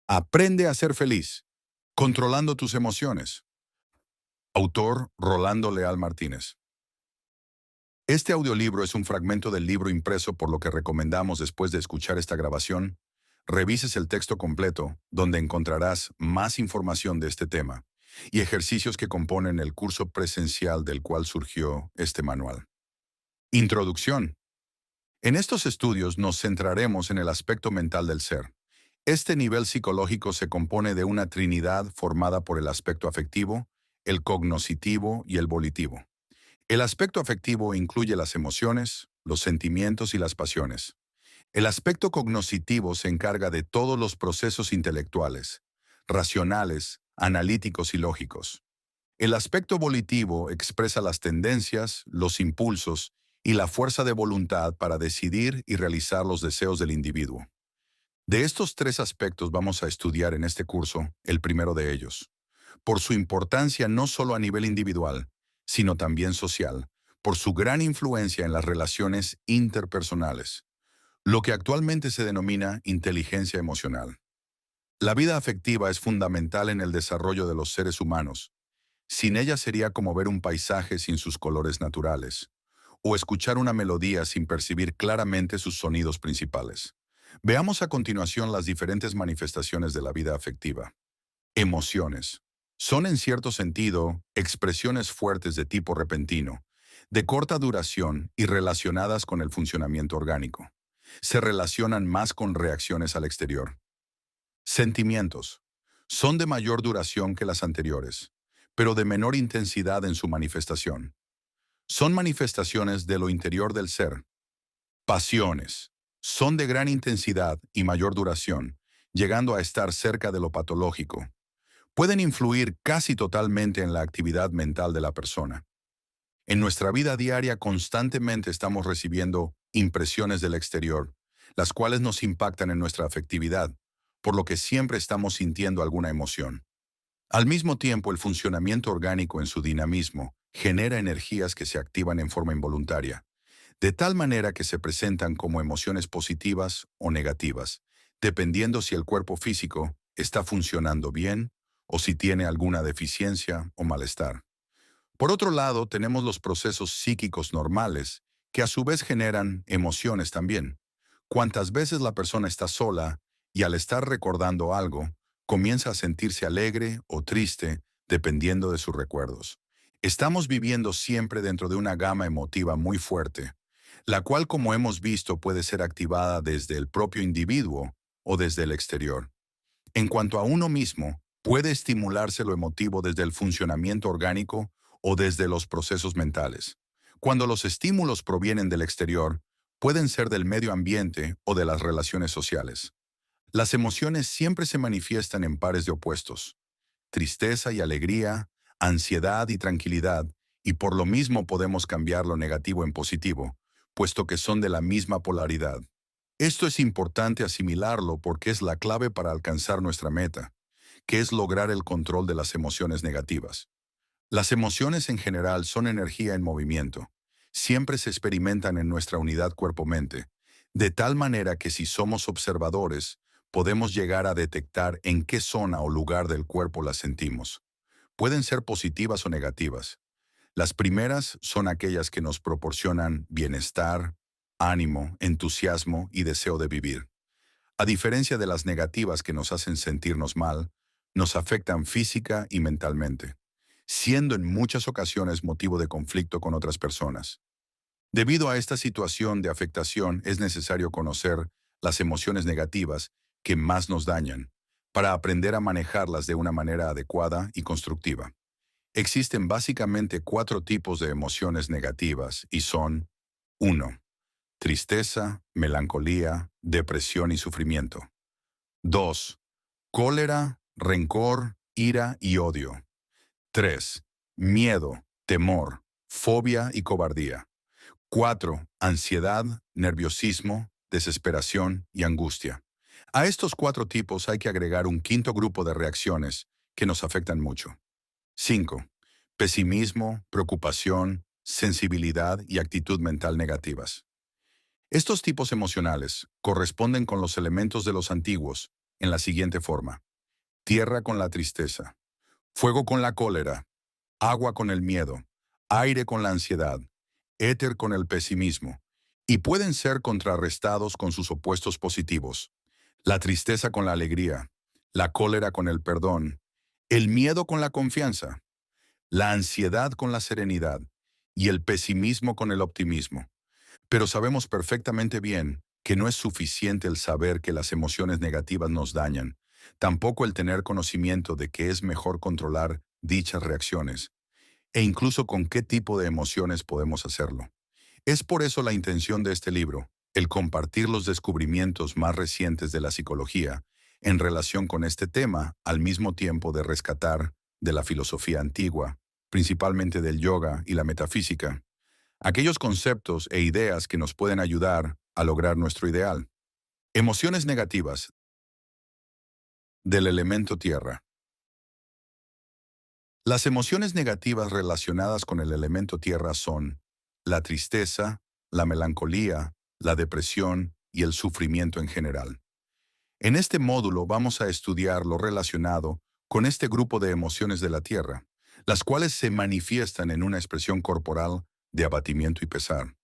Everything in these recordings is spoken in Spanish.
Aprende a ser feliz, controlando tus emociones. Autor Rolando Leal Martínez. Este audiolibro es un fragmento del libro impreso, por lo que recomendamos, después de escuchar esta grabación, revises el texto completo, donde encontrarás más información de este tema y ejercicios que componen el curso presencial del cual surgió este manual. Introducción. En estos estudios nos centraremos en el aspecto mental del ser. Este nivel psicológico se compone de una trinidad formada por el aspecto afectivo, el cognoscitivo y el volitivo. El aspecto afectivo incluye las emociones, los sentimientos y las pasiones. El aspecto cognoscitivo se encarga de todos los procesos intelectuales, racionales, analíticos y lógicos. El aspecto volitivo expresa las tendencias, los impulsos y la fuerza de voluntad para decidir y realizar los deseos del individuo. De estos tres aspectos vamos a estudiar en este curso el primero de ellos, por su importancia no solo a nivel individual, sino también social, por su gran influencia en las relaciones interpersonales, lo que actualmente se denomina inteligencia emocional. La vida afectiva es fundamental en el desarrollo de los seres humanos. Sin ella sería como ver un paisaje sin sus colores naturales, o escuchar una melodía sin percibir claramente sus sonidos principales. Veamos a continuación las diferentes manifestaciones de la vida afectiva. Emociones. Son, en cierto sentido, expresiones fuertes de tipo repentino, de corta duración y relacionadas con el funcionamiento orgánico. Se relacionan más con reacciones al exterior. Sentimientos. Son de mayor duración que las anteriores, pero de menor intensidad en su manifestación. Son manifestaciones de lo interior del ser. Pasiones. Son de gran intensidad y mayor duración, llegando a estar cerca de lo patológico. Pueden influir casi totalmente en la actividad mental de la persona. En nuestra vida diaria constantemente estamos recibiendo impresiones del exterior, las cuales nos impactan en nuestra afectividad, por lo que siempre estamos sintiendo alguna emoción. Al mismo tiempo, el funcionamiento orgánico en su dinamismo genera energías que se activan en forma involuntaria, de tal manera que se presentan como emociones positivas o negativas, dependiendo si el cuerpo físico está funcionando bien o si tiene alguna deficiencia o malestar. Por otro lado, tenemos los procesos psíquicos normales, que a su vez generan emociones también. Cuantas veces la persona está sola y, al estar recordando algo, comienza a sentirse alegre o triste dependiendo de sus recuerdos. Estamos viviendo siempre dentro de una gama emotiva muy fuerte, la cual, como hemos visto, puede ser activada desde el propio individuo o desde el exterior. En cuanto a uno mismo, puede estimularse lo emotivo desde el funcionamiento orgánico o desde los procesos mentales. Cuando los estímulos provienen del exterior, pueden ser del medio ambiente o de las relaciones sociales. Las emociones siempre se manifiestan en pares de opuestos: tristeza y alegría, ansiedad y tranquilidad, y por lo mismo podemos cambiar lo negativo en positivo, puesto que son de la misma polaridad. Esto es importante asimilarlo porque es la clave para alcanzar nuestra meta, que es lograr el control de las emociones negativas. Las emociones en general son energía en movimiento. Siempre se experimentan en nuestra unidad cuerpo-mente, de tal manera que, si somos observadores, podemos llegar a detectar en qué zona o lugar del cuerpo las sentimos. Pueden ser positivas o negativas. Las primeras son aquellas que nos proporcionan bienestar, ánimo, entusiasmo y deseo de vivir. A diferencia de las negativas, que nos hacen sentirnos mal, nos afectan física y mentalmente, siendo en muchas ocasiones motivo de conflicto con otras personas. Debido a esta situación de afectación, es necesario conocer las emociones negativas que más nos dañan, para aprender a manejarlas de una manera adecuada y constructiva. Existen básicamente cuatro tipos de emociones negativas y son: 1. Tristeza, melancolía, depresión y sufrimiento. 2. Cólera, rencor, ira y odio. 3. Miedo, temor, fobia y cobardía. 4. Ansiedad, nerviosismo, desesperación y angustia. A estos cuatro tipos hay que agregar un quinto grupo de reacciones que nos afectan mucho. 5. Pesimismo, preocupación, sensibilidad y actitud mental negativas. Estos tipos emocionales corresponden con los elementos de los antiguos, en la siguiente forma: tierra con la tristeza, fuego con la cólera, agua con el miedo, aire con la ansiedad, éter con el pesimismo, y pueden ser contrarrestados con sus opuestos positivos: la tristeza con la alegría, la cólera con el perdón, el miedo con la confianza, la ansiedad con la serenidad y el pesimismo con el optimismo. Pero sabemos perfectamente bien que no es suficiente el saber que las emociones negativas nos dañan, tampoco el tener conocimiento de que es mejor controlar dichas reacciones, e incluso con qué tipo de emociones podemos hacerlo. Es por eso la intención de este libro, el compartir los descubrimientos más recientes de la psicología en relación con este tema, al mismo tiempo de rescatar de la filosofía antigua, principalmente del yoga y la metafísica, aquellos conceptos e ideas que nos pueden ayudar a lograr nuestro ideal. Emociones negativas del elemento tierra. Las emociones negativas relacionadas con el elemento tierra son la tristeza, la melancolía, la depresión y el sufrimiento en general. En este módulo vamos a estudiar lo relacionado con este grupo de emociones de la tierra, las cuales se manifiestan en una expresión corporal de abatimiento y pesar.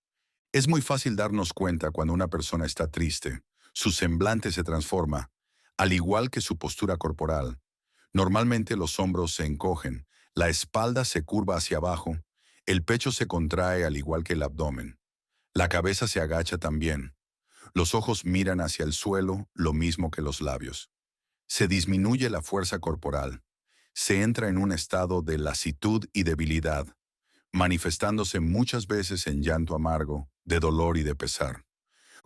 Es muy fácil darnos cuenta cuando una persona está triste. Su semblante se transforma, al igual que su postura corporal. Normalmente los hombros se encogen, la espalda se curva hacia abajo, el pecho se contrae al igual que el abdomen. La cabeza se agacha también. Los ojos miran hacia el suelo, lo mismo que los labios. Se disminuye la fuerza corporal. Se entra en un estado de lasitud y debilidad, manifestándose muchas veces en llanto amargo, de dolor y de pesar.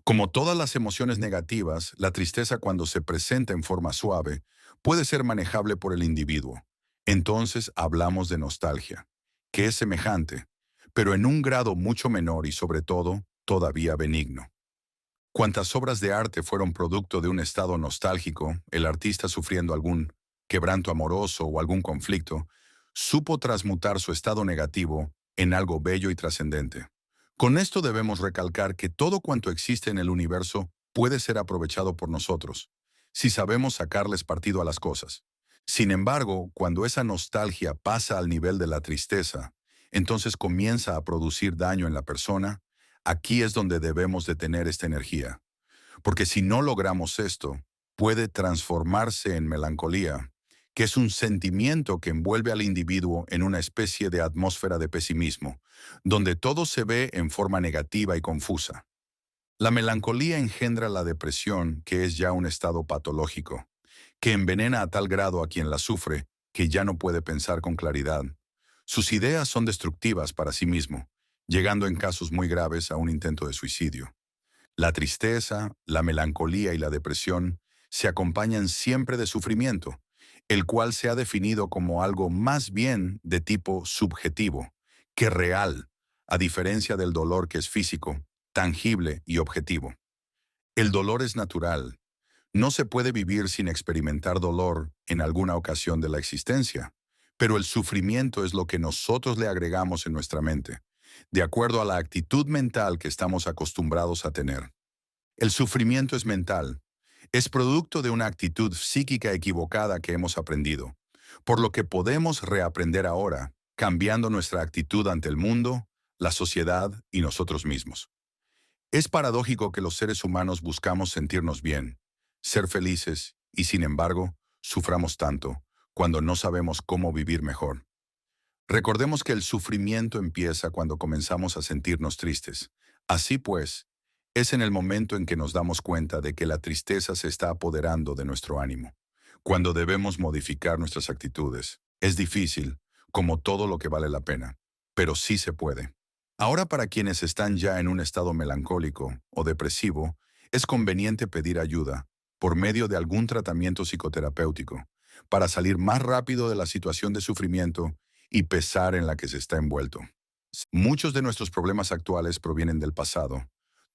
Como todas las emociones negativas, la tristeza, cuando se presenta en forma suave, puede ser manejable por el individuo. Entonces hablamos de nostalgia, que es semejante, pero en un grado mucho menor y sobre todo, todavía benigno. ¿Cuántas obras de arte fueron producto de un estado nostálgico, el artista sufriendo algún quebranto amoroso o algún conflicto, supo transmutar su estado negativo en algo bello y trascendente? Con esto debemos recalcar que todo cuanto existe en el universo puede ser aprovechado por nosotros, si sabemos sacarles partido a las cosas. Sin embargo, cuando esa nostalgia pasa al nivel de la tristeza, entonces comienza a producir daño en la persona. Aquí es donde debemos detener esta energía, porque si no logramos esto, puede transformarse en melancolía, que es un sentimiento que envuelve al individuo en una especie de atmósfera de pesimismo, donde todo se ve en forma negativa y confusa. La melancolía engendra la depresión, que es ya un estado patológico, que envenena a tal grado a quien la sufre que ya no puede pensar con claridad. Sus ideas son destructivas para sí mismo, llegando en casos muy graves a un intento de suicidio. La tristeza, la melancolía y la depresión se acompañan siempre de sufrimiento, el cual se ha definido como algo más bien de tipo subjetivo que real, a diferencia del dolor, que es físico, tangible y objetivo. El dolor es natural. No se puede vivir sin experimentar dolor en alguna ocasión de la existencia, pero el sufrimiento es lo que nosotros le agregamos en nuestra mente, de acuerdo a la actitud mental que estamos acostumbrados a tener. El sufrimiento es mental, es producto de una actitud psíquica equivocada que hemos aprendido, por lo que podemos reaprender ahora, cambiando nuestra actitud ante el mundo, la sociedad y nosotros mismos. Es paradójico que los seres humanos buscamos sentirnos bien, ser felices y, sin embargo, suframos tanto cuando no sabemos cómo vivir mejor. Recordemos que el sufrimiento empieza cuando comenzamos a sentirnos tristes. Así pues, es en el momento en que nos damos cuenta de que la tristeza se está apoderando de nuestro ánimo, cuando debemos modificar nuestras actitudes. Es difícil, como todo lo que vale la pena, pero sí se puede. Ahora, para quienes están ya en un estado melancólico o depresivo, es conveniente pedir ayuda por medio de algún tratamiento psicoterapéutico para salir más rápido de la situación de sufrimiento y pesar en la que se está envuelto. Muchos de nuestros problemas actuales provienen del pasado.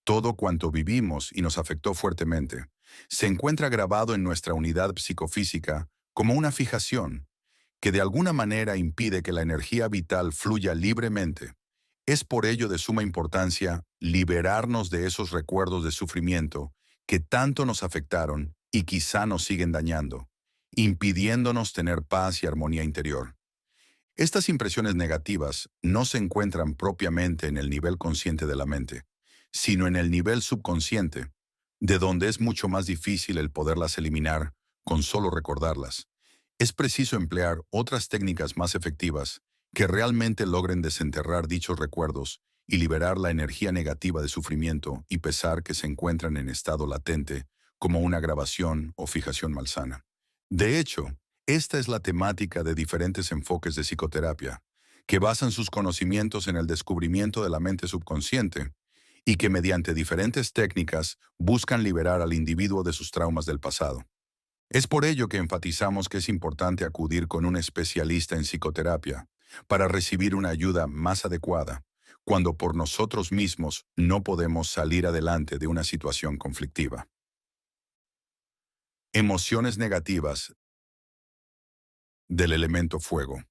Todo cuanto vivimos y nos afectó fuertemente se encuentra grabado en nuestra unidad psicofísica como una fijación que de alguna manera impide que la energía vital fluya libremente. Es por ello de suma importancia liberarnos de esos recuerdos de sufrimiento que tanto nos afectaron y quizá nos siguen dañando, impidiéndonos tener paz y armonía interior. Estas impresiones negativas no se encuentran propiamente en el nivel consciente de la mente, sino en el nivel subconsciente, de donde es mucho más difícil el poderlas eliminar con solo recordarlas. Es preciso emplear otras técnicas más efectivas que realmente logren desenterrar dichos recuerdos y liberar la energía negativa de sufrimiento y pesar que se encuentran en estado latente, como una grabación o fijación malsana. De hecho, esta es la temática de diferentes enfoques de psicoterapia, que basan sus conocimientos en el descubrimiento de la mente subconsciente y que mediante diferentes técnicas buscan liberar al individuo de sus traumas del pasado. Es por ello que enfatizamos que es importante acudir con un especialista en psicoterapia para recibir una ayuda más adecuada, cuando por nosotros mismos no podemos salir adelante de una situación conflictiva. Emociones negativas del elemento fuego.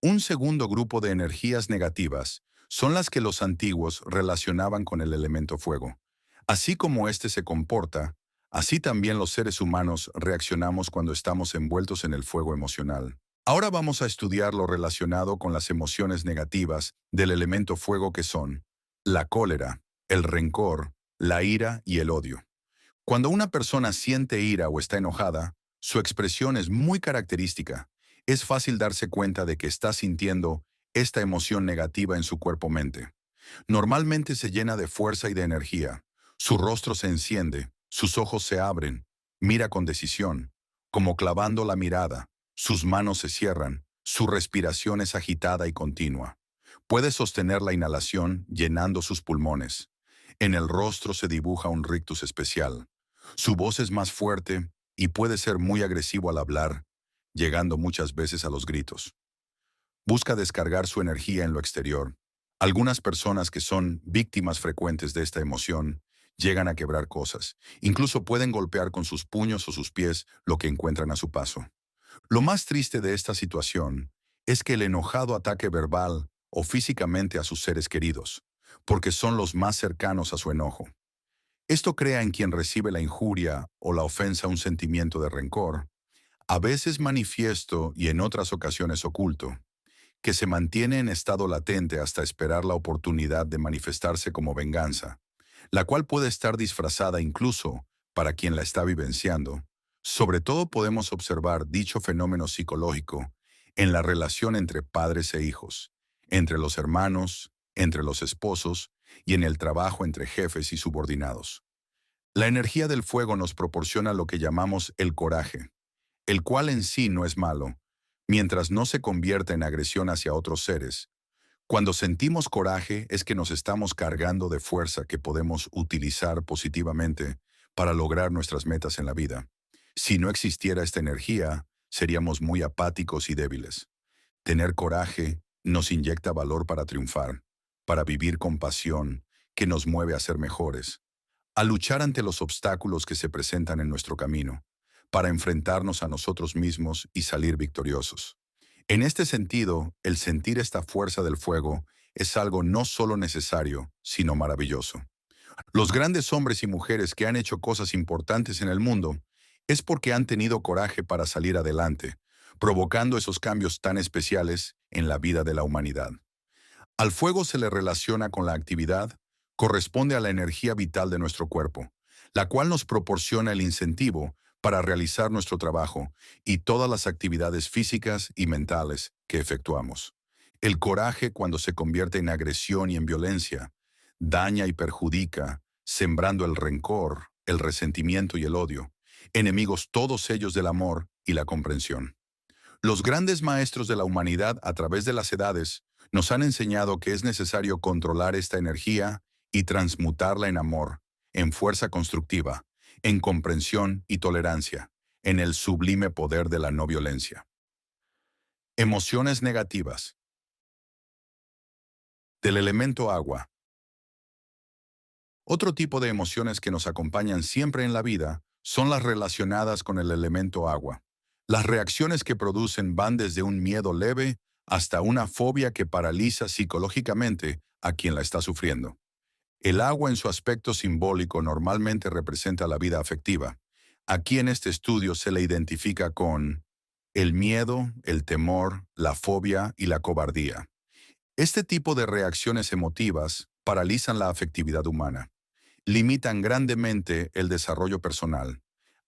Un segundo grupo de energías negativas son las que los antiguos relacionaban con el elemento fuego. Así como éste se comporta, así también los seres humanos reaccionamos cuando estamos envueltos en el fuego emocional. Ahora vamos a estudiar lo relacionado con las emociones negativas del elemento fuego, que son la cólera, el rencor, la ira y el odio. Cuando una persona siente ira o está enojada, su expresión es muy característica. Es fácil darse cuenta de que está sintiendo esta emoción negativa en su cuerpo-mente. Normalmente se llena de fuerza y de energía. Su rostro se enciende, sus ojos se abren, mira con decisión, como clavando la mirada. Sus manos se cierran, su respiración es agitada y continua. Puede sostener la inhalación llenando sus pulmones. En el rostro se dibuja un rictus especial. Su voz es más fuerte y puede ser muy agresivo al hablar, llegando muchas veces a los gritos. Busca descargar su energía en lo exterior. Algunas personas que son víctimas frecuentes de esta emoción llegan a quebrar cosas. Incluso pueden golpear con sus puños o sus pies lo que encuentran a su paso. Lo más triste de esta situación es que el enojado ataque verbal o físicamente a sus seres queridos, porque son los más cercanos a su enojo. Esto crea en quien recibe la injuria o la ofensa un sentimiento de rencor, a veces manifiesto y en otras ocasiones oculto, que se mantiene en estado latente hasta esperar la oportunidad de manifestarse como venganza, la cual puede estar disfrazada incluso para quien la está vivenciando. Sobre todo podemos observar dicho fenómeno psicológico en la relación entre padres e hijos, entre los hermanos, entre los esposos y en el trabajo entre jefes y subordinados. La energía del fuego nos proporciona lo que llamamos el coraje, el cual en sí no es malo, mientras no se convierta en agresión hacia otros seres. Cuando sentimos coraje es que nos estamos cargando de fuerza que podemos utilizar positivamente para lograr nuestras metas en la vida. Si no existiera esta energía, seríamos muy apáticos y débiles. Tener coraje nos inyecta valor para triunfar, para vivir con pasión, que nos mueve a ser mejores, a luchar ante los obstáculos que se presentan en nuestro camino, para enfrentarnos a nosotros mismos y salir victoriosos. En este sentido, el sentir esta fuerza del fuego es algo no solo necesario, sino maravilloso. Los grandes hombres y mujeres que han hecho cosas importantes en el mundo es porque han tenido coraje para salir adelante, provocando esos cambios tan especiales en la vida de la humanidad. Al fuego se le relaciona con la actividad, corresponde a la energía vital de nuestro cuerpo, la cual nos proporciona el incentivo para realizar nuestro trabajo y todas las actividades físicas y mentales que efectuamos. El coraje, cuando se convierte en agresión y en violencia, daña y perjudica, sembrando el rencor, el resentimiento y el odio, enemigos todos ellos del amor y la comprensión. Los grandes maestros de la humanidad a través de las edades nos han enseñado que es necesario controlar esta energía y transmutarla en amor, en fuerza constructiva, en comprensión y tolerancia, en el sublime poder de la no violencia. Emociones negativas. Del elemento agua. Otro tipo de emociones que nos acompañan siempre en la vida son las relacionadas con el elemento agua. Las reacciones que producen van desde un miedo leve hasta una fobia que paraliza psicológicamente a quien la está sufriendo. El agua en su aspecto simbólico normalmente representa la vida afectiva. Aquí en este estudio se le identifica con el miedo, el temor, la fobia y la cobardía. Este tipo de reacciones emotivas paralizan la afectividad humana, limitan grandemente el desarrollo personal,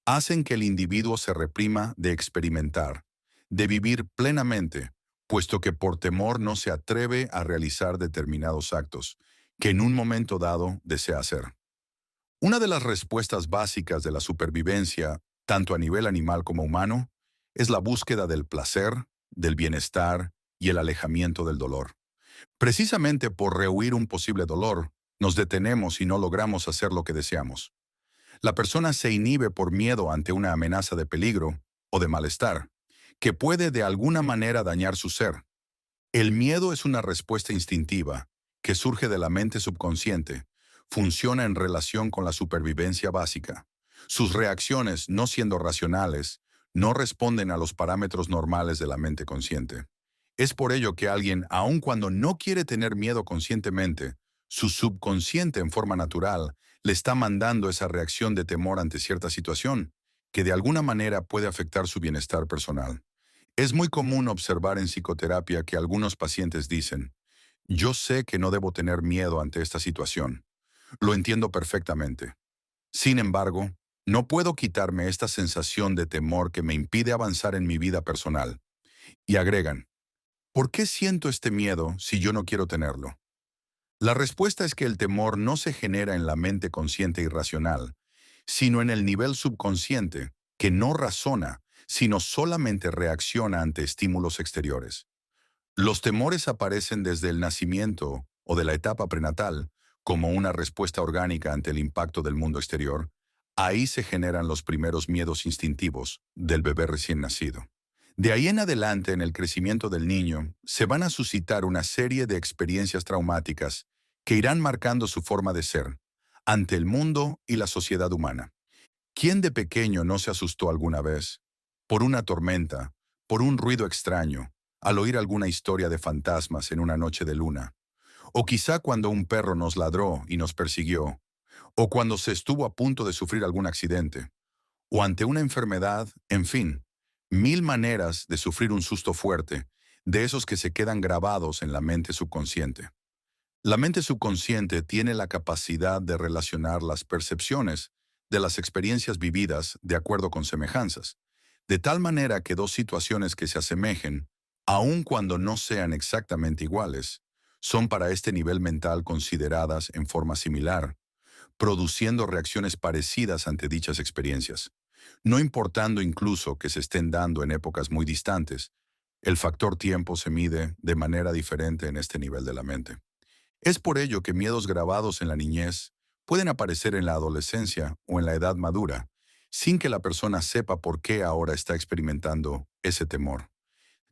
hacen que el individuo se reprima de experimentar, de vivir plenamente, puesto que por temor no se atreve a realizar determinados actos que en un momento dado desea hacer. Una de las respuestas básicas de la supervivencia, tanto a nivel animal como humano, es la búsqueda del placer, del bienestar y el alejamiento del dolor. Precisamente por rehuir un posible dolor, nos detenemos y no logramos hacer lo que deseamos. La persona se inhibe por miedo ante una amenaza de peligro o de malestar, que puede de alguna manera dañar su ser. El miedo es una respuesta instintiva que surge de la mente subconsciente, funciona en relación con la supervivencia básica. Sus reacciones, no siendo racionales, no responden a los parámetros normales de la mente consciente. Es por ello que alguien, aun cuando no quiere tener miedo conscientemente, su subconsciente en forma natural le está mandando esa reacción de temor ante cierta situación, que de alguna manera puede afectar su bienestar personal. Es muy común observar en psicoterapia que algunos pacientes dicen, yo sé que no debo tener miedo ante esta situación. Lo entiendo perfectamente. Sin embargo, no puedo quitarme esta sensación de temor que me impide avanzar en mi vida personal. Y agregan, ¿por qué siento este miedo si yo no quiero tenerlo? La respuesta es que el temor no se genera en la mente consciente y racional, sino en el nivel subconsciente, que no razona, sino solamente reacciona ante estímulos exteriores. Los temores aparecen desde el nacimiento o de la etapa prenatal, como una respuesta orgánica ante el impacto del mundo exterior. Ahí se generan los primeros miedos instintivos del bebé recién nacido. De ahí en adelante, en el crecimiento del niño, se van a suscitar una serie de experiencias traumáticas que irán marcando su forma de ser ante el mundo y la sociedad humana. ¿Quién de pequeño no se asustó alguna vez? Por una tormenta, por un ruido extraño, al oír alguna historia de fantasmas en una noche de luna, o quizá cuando un perro nos ladró y nos persiguió, o cuando se estuvo a punto de sufrir algún accidente, o ante una enfermedad, en fin, mil maneras de sufrir un susto fuerte, de esos que se quedan grabados en la mente subconsciente. La mente subconsciente tiene la capacidad de relacionar las percepciones de las experiencias vividas de acuerdo con semejanzas, de tal manera que dos situaciones que se asemejen, aun cuando no sean exactamente iguales, son para este nivel mental consideradas en forma similar, produciendo reacciones parecidas ante dichas experiencias. No importando incluso que se estén dando en épocas muy distantes, el factor tiempo se mide de manera diferente en este nivel de la mente. Es por ello que miedos grabados en la niñez pueden aparecer en la adolescencia o en la edad madura, sin que la persona sepa por qué ahora está experimentando ese temor.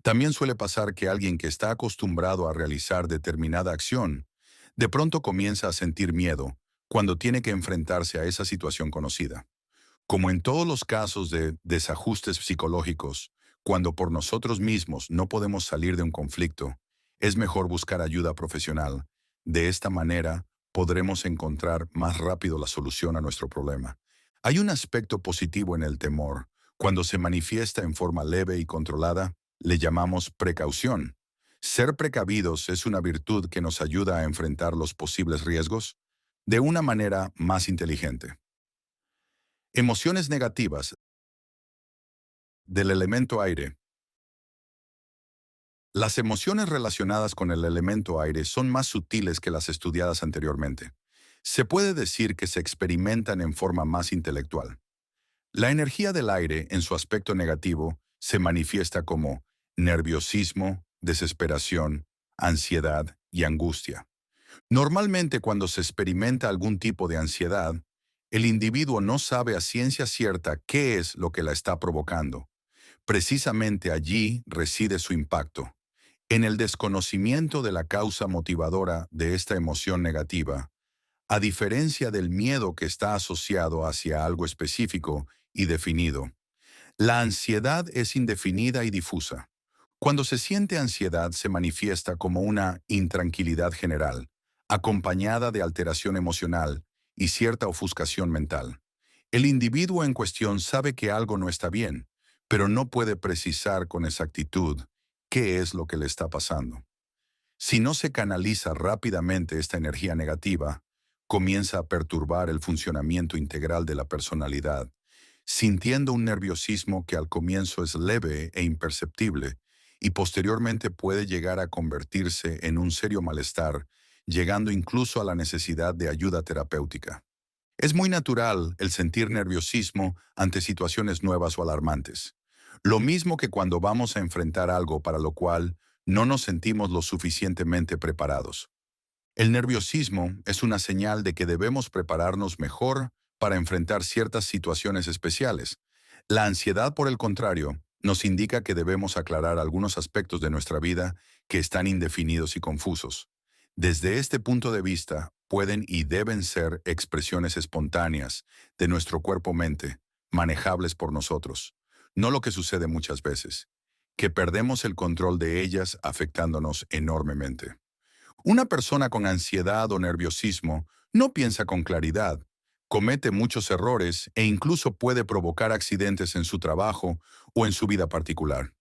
También suele pasar que alguien que está acostumbrado a realizar determinada acción, de pronto comienza a sentir miedo cuando tiene que enfrentarse a esa situación conocida. Como en todos los casos de desajustes psicológicos, cuando por nosotros mismos no podemos salir de un conflicto, es mejor buscar ayuda profesional. De esta manera, podremos encontrar más rápido la solución a nuestro problema. Hay un aspecto positivo en el temor. Cuando se manifiesta en forma leve y controlada, le llamamos precaución. Ser precavidos es una virtud que nos ayuda a enfrentar los posibles riesgos de una manera más inteligente. Emociones negativas del elemento aire. Las emociones relacionadas con el elemento aire son más sutiles que las estudiadas anteriormente. Se puede decir que se experimentan en forma más intelectual. La energía del aire, en su aspecto negativo, se manifiesta como nerviosismo, desesperación, ansiedad y angustia. Normalmente cuando se experimenta algún tipo de ansiedad, el individuo no sabe a ciencia cierta qué es lo que la está provocando. Precisamente allí reside su impacto, en el desconocimiento de la causa motivadora de esta emoción negativa, a diferencia del miedo que está asociado hacia algo específico y definido. La ansiedad es indefinida y difusa. Cuando se siente ansiedad se manifiesta como una intranquilidad general, acompañada de alteración emocional y cierta ofuscación mental. El individuo en cuestión sabe que algo no está bien, pero no puede precisar con exactitud qué es lo que le está pasando. Si no se canaliza rápidamente esta energía negativa, comienza a perturbar el funcionamiento integral de la personalidad, sintiendo un nerviosismo que al comienzo es leve e imperceptible y posteriormente puede llegar a convertirse en un serio malestar, llegando incluso a la necesidad de ayuda terapéutica. Es muy natural el sentir nerviosismo ante situaciones nuevas o alarmantes. Lo mismo que cuando vamos a enfrentar algo para lo cual no nos sentimos lo suficientemente preparados. El nerviosismo es una señal de que debemos prepararnos mejor para enfrentar ciertas situaciones especiales. La ansiedad, por el contrario, nos indica que debemos aclarar algunos aspectos de nuestra vida que están indefinidos y confusos. Desde este punto de vista, pueden y deben ser expresiones espontáneas de nuestro cuerpo-mente, manejables por nosotros, no lo que sucede muchas veces, que perdemos el control de ellas afectándonos enormemente. Una persona con ansiedad o nerviosismo no piensa con claridad, comete muchos errores e incluso puede provocar accidentes en su trabajo o en su vida particular.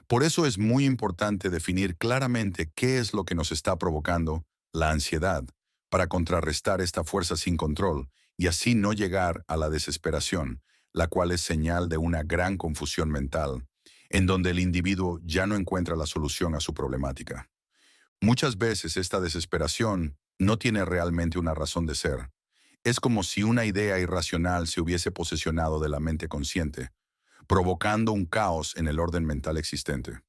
Por eso es muy importante definir claramente qué es lo que nos está provocando la ansiedad, para contrarrestar esta fuerza sin control y así no llegar a la desesperación, la cual es señal de una gran confusión mental, en donde el individuo ya no encuentra la solución a su problemática. Muchas veces esta desesperación no tiene realmente una razón de ser. Es como si una idea irracional se hubiese posesionado de la mente consciente, provocando un caos en el orden mental existente.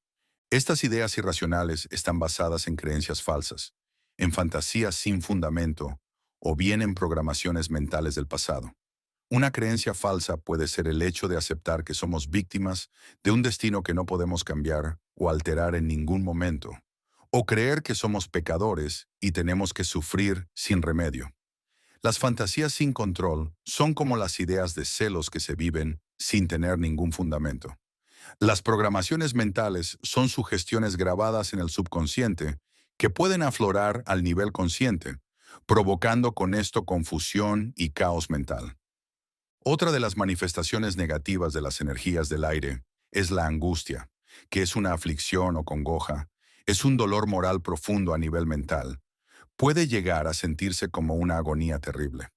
Estas ideas irracionales están basadas en creencias falsas, en fantasías sin fundamento o bien en programaciones mentales del pasado. Una creencia falsa puede ser el hecho de aceptar que somos víctimas de un destino que no podemos cambiar o alterar en ningún momento, o creer que somos pecadores y tenemos que sufrir sin remedio. Las fantasías sin control son como las ideas de celos que se viven sin tener ningún fundamento. Las programaciones mentales son sugestiones grabadas en el subconsciente que pueden aflorar al nivel consciente, provocando con esto confusión y caos mental. Otra de las manifestaciones negativas de las energías del aire es la angustia, que es una aflicción o congoja, es un dolor moral profundo a nivel mental. Puede llegar a sentirse como una agonía terrible.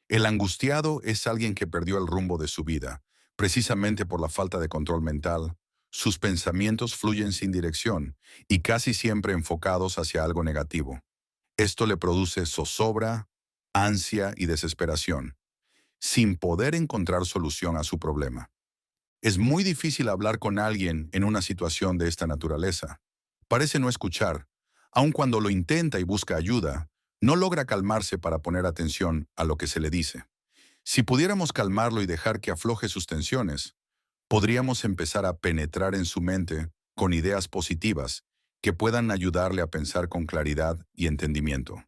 El angustiado es alguien que perdió el rumbo de su vida, precisamente por la falta de control mental. Sus pensamientos fluyen sin dirección y casi siempre enfocados hacia algo negativo. Esto le produce zozobra, ansia y desesperación, sin poder encontrar solución a su problema. Es muy difícil hablar con alguien en una situación de esta naturaleza. Parece no escuchar. Aun cuando lo intenta y busca ayuda, no logra calmarse para poner atención a lo que se le dice. Si pudiéramos calmarlo y dejar que afloje sus tensiones, podríamos empezar a penetrar en su mente con ideas positivas que puedan ayudarle a pensar con claridad y entendimiento.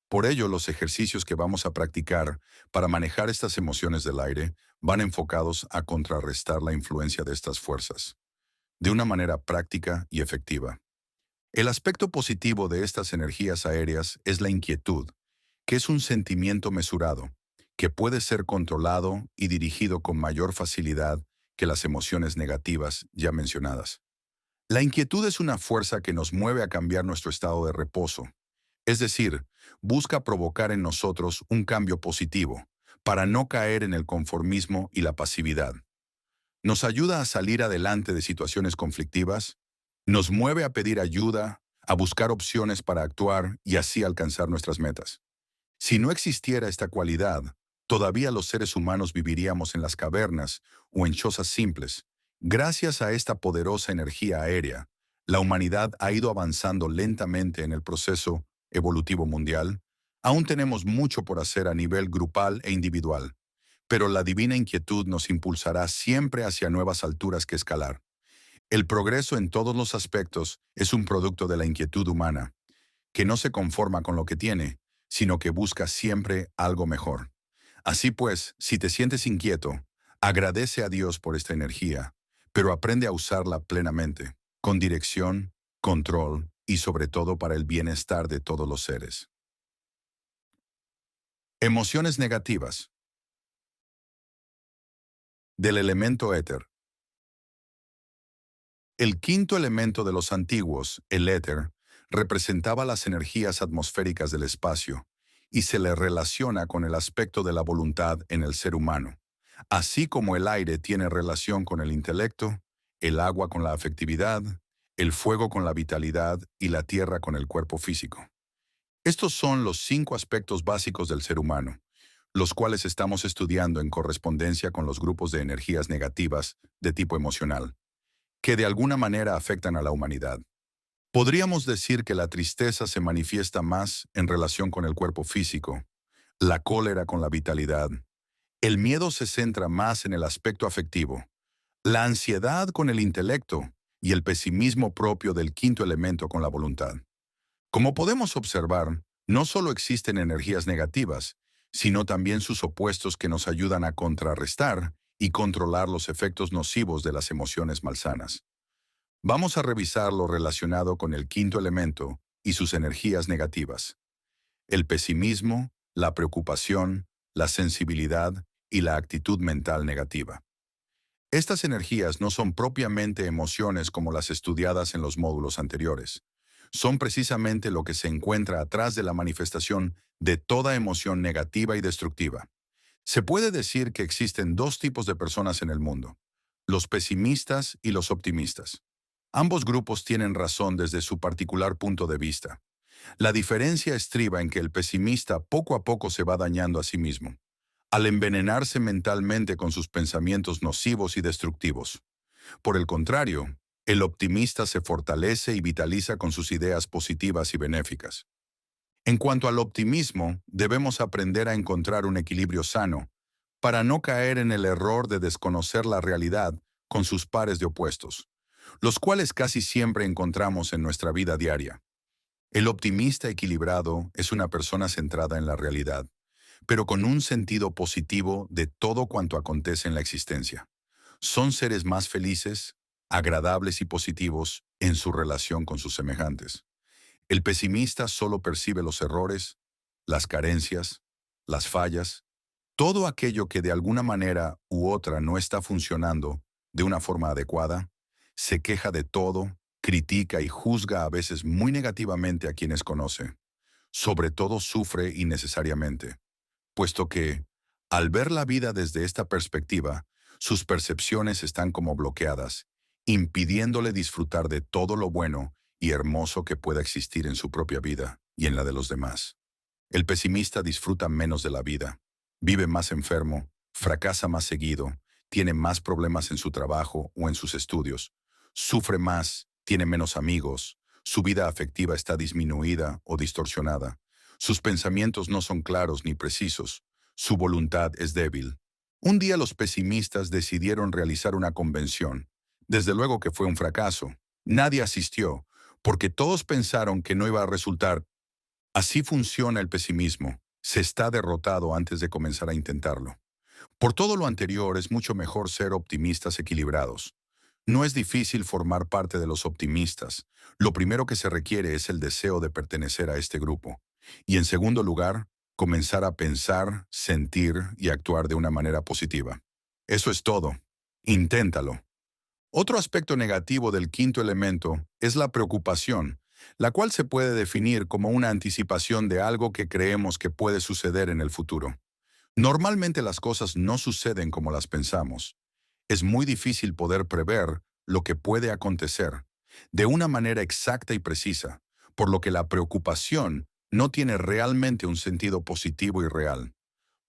Por ello, los ejercicios que vamos a practicar para manejar estas emociones del aire van enfocados a contrarrestar la influencia de estas fuerzas, de una manera práctica y efectiva. El aspecto positivo de estas energías aéreas es la inquietud, que es un sentimiento mesurado, que puede ser controlado y dirigido con mayor facilidad que las emociones negativas ya mencionadas. La inquietud es una fuerza que nos mueve a cambiar nuestro estado de reposo, es decir, busca provocar en nosotros un cambio positivo, para no caer en el conformismo y la pasividad. Nos ayuda a salir adelante de situaciones conflictivas, nos mueve a pedir ayuda, a buscar opciones para actuar y así alcanzar nuestras metas. Si no existiera esta cualidad, todavía los seres humanos viviríamos en las cavernas o en chozas simples. Gracias a esta poderosa energía aérea, la humanidad ha ido avanzando lentamente en el proceso evolutivo mundial. Aún tenemos mucho por hacer a nivel grupal e individual, pero la divina inquietud nos impulsará siempre hacia nuevas alturas que escalar. El progreso en todos los aspectos es un producto de la inquietud humana, que no se conforma con lo que tiene, sino que busca siempre algo mejor. Así pues, si te sientes inquieto, agradece a Dios por esta energía, pero aprende a usarla plenamente, con dirección, control y sobre todo para el bienestar de todos los seres. Emociones negativas. Del elemento éter. El quinto elemento de los antiguos, el éter, representaba las energías atmosféricas del espacio y se le relaciona con el aspecto de la voluntad en el ser humano. Así como el aire tiene relación con el intelecto, el agua con la afectividad, el fuego con la vitalidad y la tierra con el cuerpo físico. Estos son los 5 aspectos básicos del ser humano, los cuales estamos estudiando en correspondencia con los grupos de energías negativas de tipo emocional, que de alguna manera afectan a la humanidad. Podríamos decir que la tristeza se manifiesta más en relación con el cuerpo físico, la cólera con la vitalidad, el miedo se centra más en el aspecto afectivo, la ansiedad con el intelecto y el pesimismo propio del quinto elemento con la voluntad. Como podemos observar, no solo existen energías negativas, sino también sus opuestos que nos ayudan a contrarrestar y controlar los efectos nocivos de las emociones malsanas. Vamos a revisar lo relacionado con el quinto elemento y sus energías negativas. El pesimismo, la preocupación, la sensibilidad y la actitud mental negativa. Estas energías no son propiamente emociones como las estudiadas en los módulos anteriores. Son precisamente lo que se encuentra atrás de la manifestación de toda emoción negativa y destructiva. Se puede decir que existen 2 tipos de personas en el mundo: los pesimistas y los optimistas. Ambos grupos tienen razón desde su particular punto de vista. La diferencia estriba en que el pesimista poco a poco se va dañando a sí mismo, al envenenarse mentalmente con sus pensamientos nocivos y destructivos. Por el contrario, el optimista se fortalece y vitaliza con sus ideas positivas y benéficas. En cuanto al optimismo, debemos aprender a encontrar un equilibrio sano, para no caer en el error de desconocer la realidad con sus pares de opuestos, los cuales casi siempre encontramos en nuestra vida diaria. El optimista equilibrado es una persona centrada en la realidad, pero con un sentido positivo de todo cuanto acontece en la existencia. Son seres más felices, agradables y positivos en su relación con sus semejantes. El pesimista solo percibe los errores, las carencias, las fallas, todo aquello que de alguna manera u otra no está funcionando de una forma adecuada, se queja de todo, critica y juzga a veces muy negativamente a quienes conoce. Sobre todo sufre innecesariamente, puesto que, al ver la vida desde esta perspectiva, sus percepciones están como bloqueadas, impidiéndole disfrutar de todo lo bueno y hermoso que pueda existir en su propia vida y en la de los demás. El pesimista disfruta menos de la vida, vive más enfermo, fracasa más seguido, tiene más problemas en su trabajo o en sus estudios, sufre más, tiene menos amigos, su vida afectiva está disminuida o distorsionada, sus pensamientos no son claros ni precisos, su voluntad es débil. Un día los pesimistas decidieron realizar una convención. Desde luego que fue un fracaso. Nadie asistió, porque todos pensaron que no iba a resultar. Así funciona el pesimismo. Se está derrotado antes de comenzar a intentarlo. Por todo lo anterior, es mucho mejor ser optimistas equilibrados. No es difícil formar parte de los optimistas. Lo primero que se requiere es el deseo de pertenecer a este grupo. Y en segundo lugar, comenzar a pensar, sentir y actuar de una manera positiva. Eso es todo. Inténtalo. Otro aspecto negativo del quinto elemento es la preocupación, la cual se puede definir como una anticipación de algo que creemos que puede suceder en el futuro. Normalmente las cosas no suceden como las pensamos. Es muy difícil poder prever lo que puede acontecer de una manera exacta y precisa, por lo que la preocupación no tiene realmente un sentido positivo y real.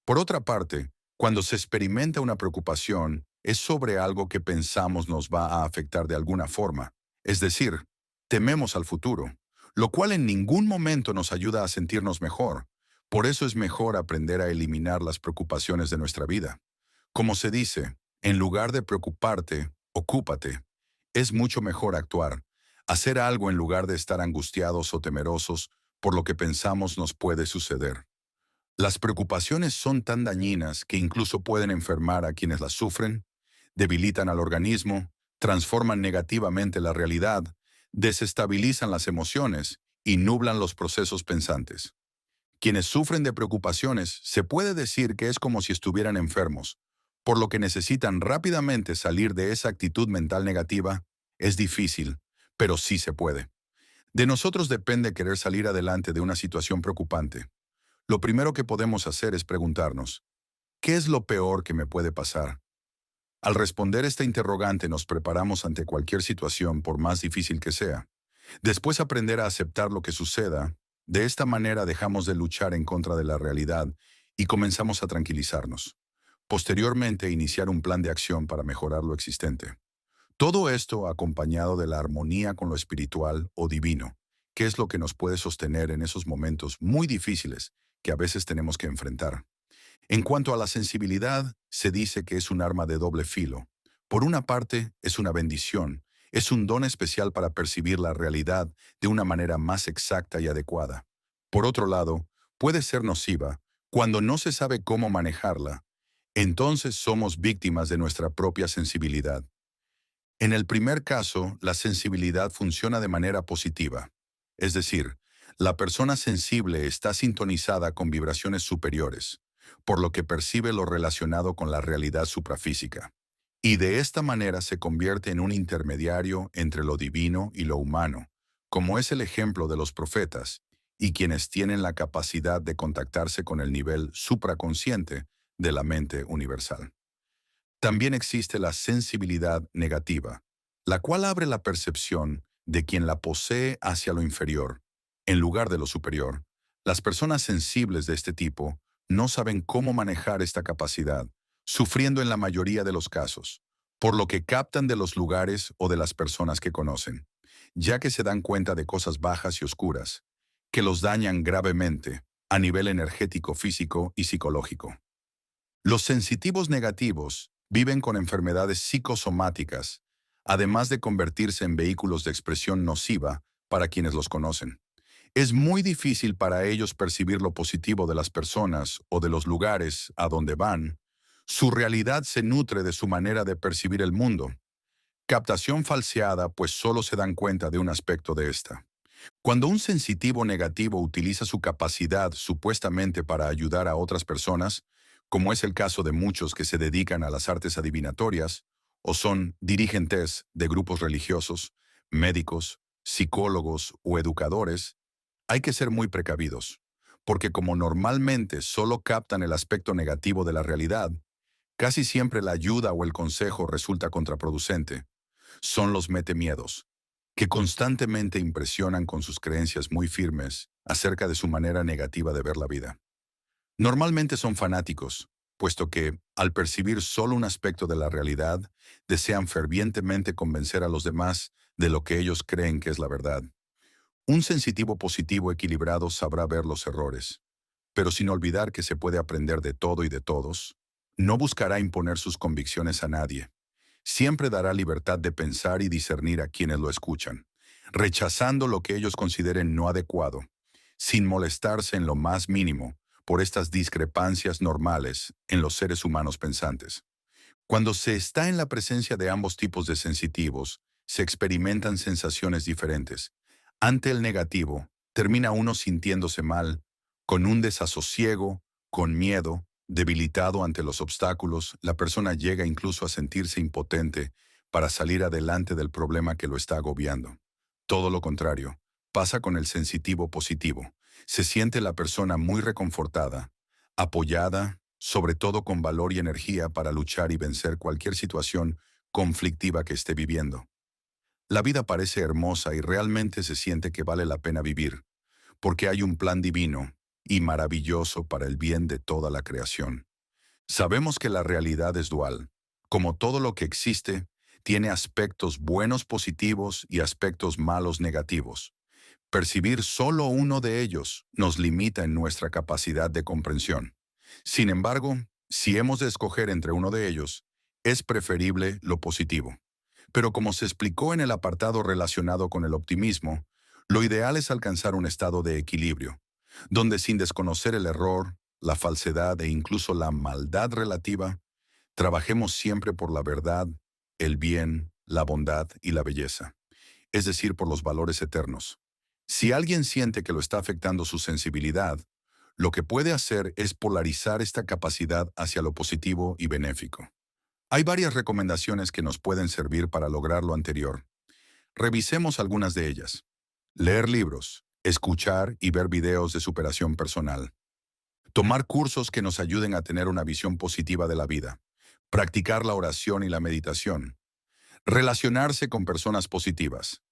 Por otra parte, cuando se experimenta una preocupación, es sobre algo que pensamos nos va a afectar de alguna forma, es decir, tememos al futuro, lo cual en ningún momento nos ayuda a sentirnos mejor. Por eso es mejor aprender a eliminar las preocupaciones de nuestra vida. Como se dice, en lugar de preocuparte, ocúpate. Es mucho mejor actuar, hacer algo en lugar de estar angustiados o temerosos por lo que pensamos nos puede suceder. Las preocupaciones son tan dañinas que incluso pueden enfermar a quienes las sufren, debilitan al organismo, transforman negativamente la realidad, desestabilizan las emociones y nublan los procesos pensantes. Quienes sufren de preocupaciones se puede decir que es como si estuvieran enfermos, por lo que necesitan rápidamente salir de esa actitud mental negativa. Es difícil, pero sí se puede. De nosotros depende querer salir adelante de una situación preocupante. Lo primero que podemos hacer es preguntarnos, ¿qué es lo peor que me puede pasar? Al responder esta interrogante nos preparamos ante cualquier situación por más difícil que sea. Después aprender a aceptar lo que suceda. De esta manera dejamos de luchar en contra de la realidad y comenzamos a tranquilizarnos. Posteriormente, iniciar un plan de acción para mejorar lo existente. Todo esto acompañado de la armonía con lo espiritual o divino, que es lo que nos puede sostener en esos momentos muy difíciles que a veces tenemos que enfrentar. En cuanto a la sensibilidad, se dice que es un arma de doble filo. Por una parte, es una bendición, es un don especial para percibir la realidad de una manera más exacta y adecuada. Por otro lado, puede ser nociva cuando no se sabe cómo manejarla. Entonces somos víctimas de nuestra propia sensibilidad. En el primer caso, la sensibilidad funciona de manera positiva. Es decir, la persona sensible está sintonizada con vibraciones superiores, por lo que percibe lo relacionado con la realidad suprafísica. Y de esta manera se convierte en un intermediario entre lo divino y lo humano, como es el ejemplo de los profetas, y quienes tienen la capacidad de contactarse con el nivel supraconsciente de la mente universal. También existe la sensibilidad negativa, la cual abre la percepción de quien la posee hacia lo inferior, en lugar de lo superior. Las personas sensibles de este tipo no saben cómo manejar esta capacidad, sufriendo en la mayoría de los casos, por lo que captan de los lugares o de las personas que conocen, ya que se dan cuenta de cosas bajas y oscuras, que los dañan gravemente a nivel energético, físico y psicológico. Los sensitivos negativos viven con enfermedades psicosomáticas, además de convertirse en vehículos de expresión nociva para quienes los conocen. Es muy difícil para ellos percibir lo positivo de las personas o de los lugares a donde van. Su realidad se nutre de su manera de percibir el mundo. Captación falseada, pues solo se dan cuenta de un aspecto de esta. Cuando un sensitivo negativo utiliza su capacidad supuestamente para ayudar a otras personas, como es el caso de muchos que se dedican a las artes adivinatorias, o son dirigentes de grupos religiosos, médicos, psicólogos o educadores, hay que ser muy precavidos, porque como normalmente solo captan el aspecto negativo de la realidad, casi siempre la ayuda o el consejo resulta contraproducente. Son los metemiedos, que constantemente impresionan con sus creencias muy firmes acerca de su manera negativa de ver la vida. Normalmente son fanáticos, puesto que, al percibir solo un aspecto de la realidad, desean fervientemente convencer a los demás de lo que ellos creen que es la verdad. Un sensitivo positivo equilibrado sabrá ver los errores, pero sin olvidar que se puede aprender de todo y de todos. No buscará imponer sus convicciones a nadie. Siempre dará libertad de pensar y discernir a quienes lo escuchan, rechazando lo que ellos consideren no adecuado, sin molestarse en lo más mínimo por estas discrepancias normales en los seres humanos pensantes. Cuando se está en la presencia de ambos tipos de sensitivos, se experimentan sensaciones diferentes. Ante el negativo, termina uno sintiéndose mal, con un desasosiego, con miedo, debilitado ante los obstáculos. La persona llega incluso a sentirse impotente para salir adelante del problema que lo está agobiando. Todo lo contrario, pasa con el sensitivo positivo. Se siente la persona muy reconfortada, apoyada, sobre todo con valor y energía para luchar y vencer cualquier situación conflictiva que esté viviendo. La vida parece hermosa y realmente se siente que vale la pena vivir, porque hay un plan divino y maravilloso para el bien de toda la creación. Sabemos que la realidad es dual. Como todo lo que existe, tiene aspectos buenos positivos y aspectos malos negativos. Percibir solo uno de ellos nos limita en nuestra capacidad de comprensión. Sin embargo, si hemos de escoger entre uno de ellos, es preferible lo positivo. Pero como se explicó en el apartado relacionado con el optimismo, lo ideal es alcanzar un estado de equilibrio, donde sin desconocer el error, la falsedad e incluso la maldad relativa, trabajemos siempre por la verdad, el bien, la bondad y la belleza, es decir, por los valores eternos. Si alguien siente que lo está afectando su sensibilidad, Lo que puede hacer es polarizar esta capacidad hacia lo positivo y benéfico. Hay varias recomendaciones que nos pueden servir para lograr lo anterior. Revisemos algunas de ellas. Leer libros, escuchar y ver videos de superación personal. Tomar cursos que nos ayuden a tener una visión positiva de la vida. Practicar la oración y la meditación. Relacionarse con personas positivas.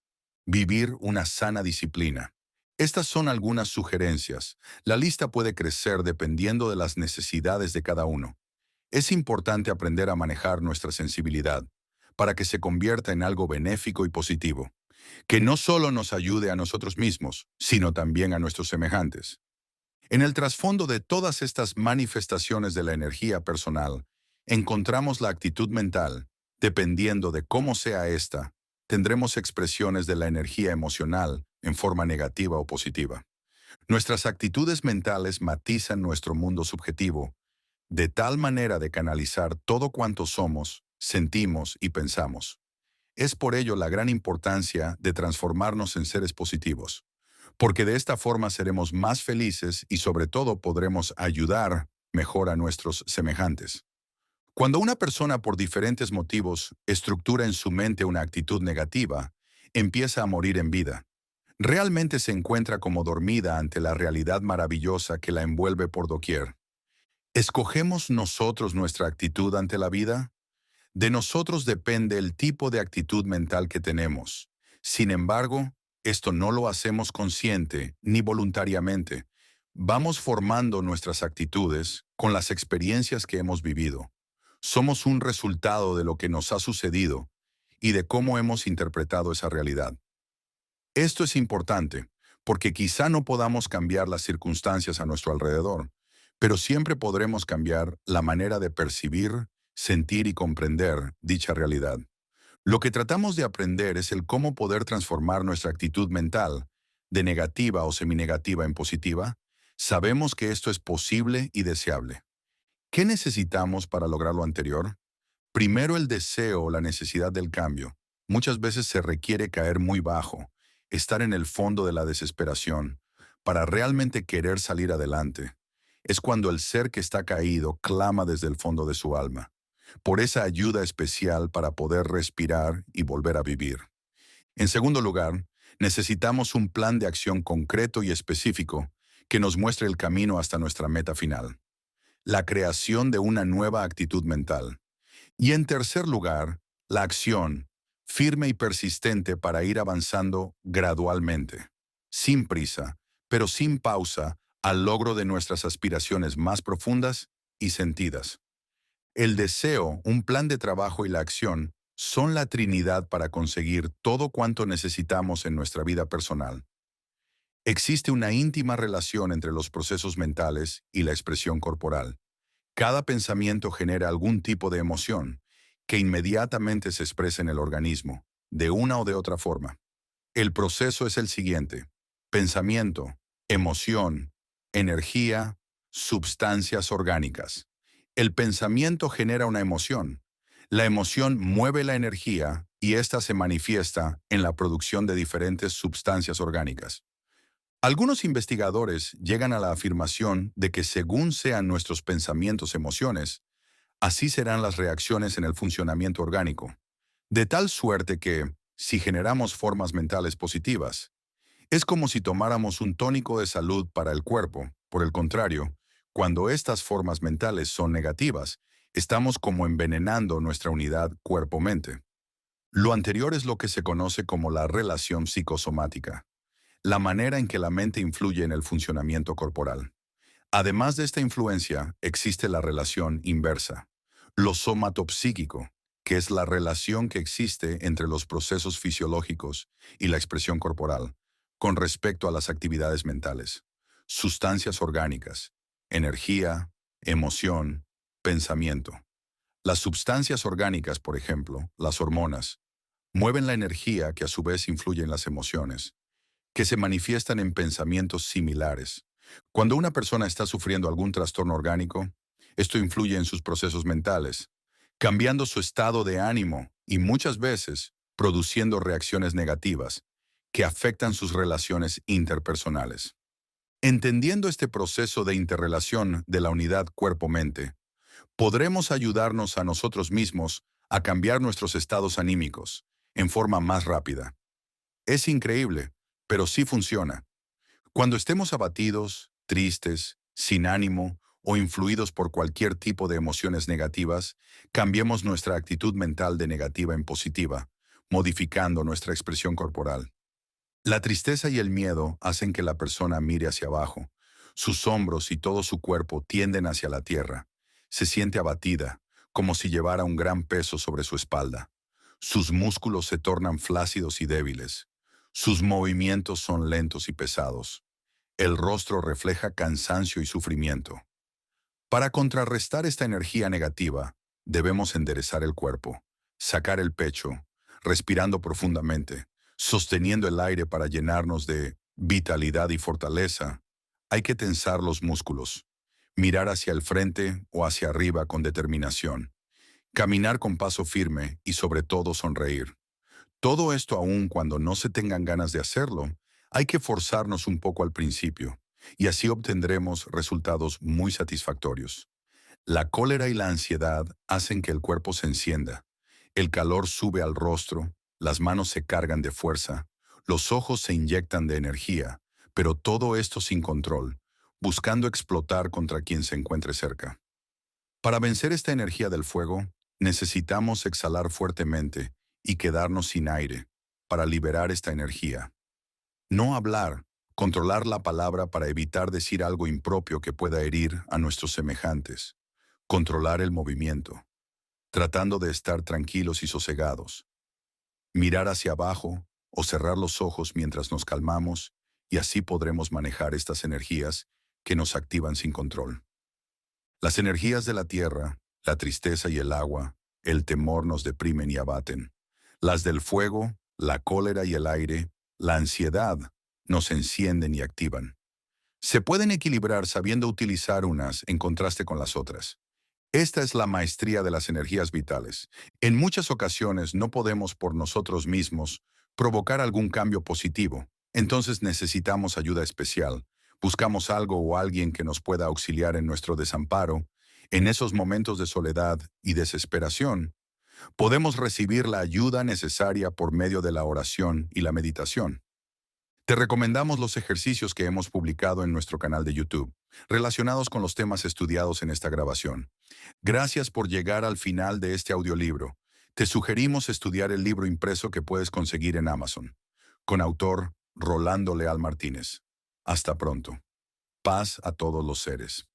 Vivir una sana disciplina. Estas son algunas sugerencias. La lista puede crecer dependiendo de las necesidades de cada uno. Es importante aprender a manejar nuestra sensibilidad para que se convierta en algo benéfico y positivo, que no solo nos ayude a nosotros mismos, sino también a nuestros semejantes. En el trasfondo de todas estas manifestaciones de la energía personal, encontramos la actitud mental. Dependiendo de cómo sea esta, tendremos expresiones de la energía emocional en forma negativa o positiva. Nuestras actitudes mentales matizan nuestro mundo subjetivo, de tal manera de canalizar todo cuanto somos, sentimos y pensamos. Es por ello la gran importancia de transformarnos en seres positivos, porque de esta forma seremos más felices y sobre todo podremos ayudar mejor a nuestros semejantes. Cuando una persona por diferentes motivos estructura en su mente una actitud negativa, empieza a morir en vida. Realmente se encuentra como dormida ante la realidad maravillosa que la envuelve por doquier. ¿Escogemos nosotros nuestra actitud ante la vida? De nosotros depende el tipo de actitud mental que tenemos. Sin embargo, esto no lo hacemos consciente ni voluntariamente. Vamos formando nuestras actitudes con las experiencias que hemos vivido. Somos un resultado de lo que nos ha sucedido y de cómo hemos interpretado esa realidad. Esto es importante, porque quizá no podamos cambiar las circunstancias a nuestro alrededor, pero siempre podremos cambiar la manera de percibir, sentir y comprender dicha realidad. Lo que tratamos de aprender es el cómo poder transformar nuestra actitud mental, de negativa o seminegativa en positiva. Sabemos que esto es posible y deseable. ¿Qué necesitamos para lograr lo anterior? Primero el deseo o la necesidad del cambio. Muchas veces se requiere caer muy bajo, estar en el fondo de la desesperación, para realmente querer salir adelante. Es cuando el ser que está caído clama desde el fondo de su alma, por esa ayuda especial para poder respirar y volver a vivir. En segundo lugar, necesitamos un plan de acción concreto y específico que nos muestre el camino hasta nuestra meta final. La creación de una nueva actitud mental. Y en tercer lugar, la acción, firme y persistente para ir avanzando gradualmente, sin prisa, pero sin pausa, al logro de nuestras aspiraciones más profundas y sentidas. El deseo, un plan de trabajo y la acción son la trinidad para conseguir todo cuanto necesitamos en nuestra vida personal. Existe una íntima relación entre los procesos mentales y la expresión corporal. Cada pensamiento genera algún tipo de emoción que inmediatamente se expresa en el organismo, de una o de otra forma. El proceso es el siguiente: pensamiento, emoción, energía, sustancias orgánicas. El pensamiento genera una emoción. La emoción mueve la energía y ésta se manifiesta en la producción de diferentes sustancias orgánicas. Algunos investigadores llegan a la afirmación de que según sean nuestros pensamientos emociones, así serán las reacciones en el funcionamiento orgánico. De tal suerte que, si generamos formas mentales positivas, es como si tomáramos un tónico de salud para el cuerpo. Por el contrario, cuando estas formas mentales son negativas, estamos como envenenando nuestra unidad cuerpo-mente. Lo anterior es lo que se conoce como la relación psicosomática, la manera en que la mente influye en el funcionamiento corporal. Además de esta influencia, existe la relación inversa, lo somatopsíquico, que es la relación que existe entre los procesos fisiológicos y la expresión corporal, con respecto a las actividades mentales, sustancias orgánicas, energía, emoción, pensamiento. Las sustancias orgánicas, por ejemplo, las hormonas, mueven la energía que a su vez influye en las emociones, que se manifiestan en pensamientos similares. Cuando una persona está sufriendo algún trastorno orgánico, esto influye en sus procesos mentales, cambiando su estado de ánimo y muchas veces produciendo reacciones negativas que afectan sus relaciones interpersonales. Entendiendo este proceso de interrelación de la unidad cuerpo-mente, podremos ayudarnos a nosotros mismos a cambiar nuestros estados anímicos en forma más rápida. Es increíble, pero sí funciona. Cuando estemos abatidos, tristes, sin ánimo o influidos por cualquier tipo de emociones negativas, cambiemos nuestra actitud mental de negativa en positiva, modificando nuestra expresión corporal. La tristeza y el miedo hacen que la persona mire hacia abajo. Sus hombros y todo su cuerpo tienden hacia la tierra. Se siente abatida, como si llevara un gran peso sobre su espalda. Sus músculos se tornan flácidos y débiles. Sus movimientos son lentos y pesados. El rostro refleja cansancio y sufrimiento. Para contrarrestar esta energía negativa, debemos enderezar el cuerpo, sacar el pecho, respirando profundamente, sosteniendo el aire para llenarnos de vitalidad y fortaleza. Hay que tensar los músculos, mirar hacia el frente o hacia arriba con determinación, caminar con paso firme y sobre todo sonreír. Todo esto aún cuando no se tengan ganas de hacerlo, hay que forzarnos un poco al principio, y así obtendremos resultados muy satisfactorios. La cólera y la ansiedad hacen que el cuerpo se encienda. El calor sube al rostro, las manos se cargan de fuerza, los ojos se inyectan de energía, pero todo esto sin control, buscando explotar contra quien se encuentre cerca. Para vencer esta energía del fuego, necesitamos exhalar fuertemente y quedarnos sin aire para liberar esta energía. No hablar, controlar la palabra para evitar decir algo impropio que pueda herir a nuestros semejantes. Controlar el movimiento, tratando de estar tranquilos y sosegados. Mirar hacia abajo o cerrar los ojos mientras nos calmamos y así podremos manejar estas energías que nos activan sin control. Las energías de la tierra, la tristeza y el agua, el temor nos deprimen y abaten. Las del fuego, la cólera y el aire, la ansiedad, nos encienden y activan. Se pueden equilibrar sabiendo utilizar unas en contraste con las otras. Esta es la maestría de las energías vitales. En muchas ocasiones no podemos por nosotros mismos provocar algún cambio positivo, entonces necesitamos ayuda especial. Buscamos algo o alguien que nos pueda auxiliar en nuestro desamparo. En esos momentos de soledad y desesperación, podemos recibir la ayuda necesaria por medio de la oración y la meditación. Te recomendamos los ejercicios que hemos publicado en nuestro canal de YouTube, relacionados con los temas estudiados en esta grabación. Gracias por llegar al final de este audiolibro. Te sugerimos estudiar el libro impreso que puedes conseguir en Amazon, con autor Rolando Leal Martínez. Hasta pronto. Paz a todos los seres.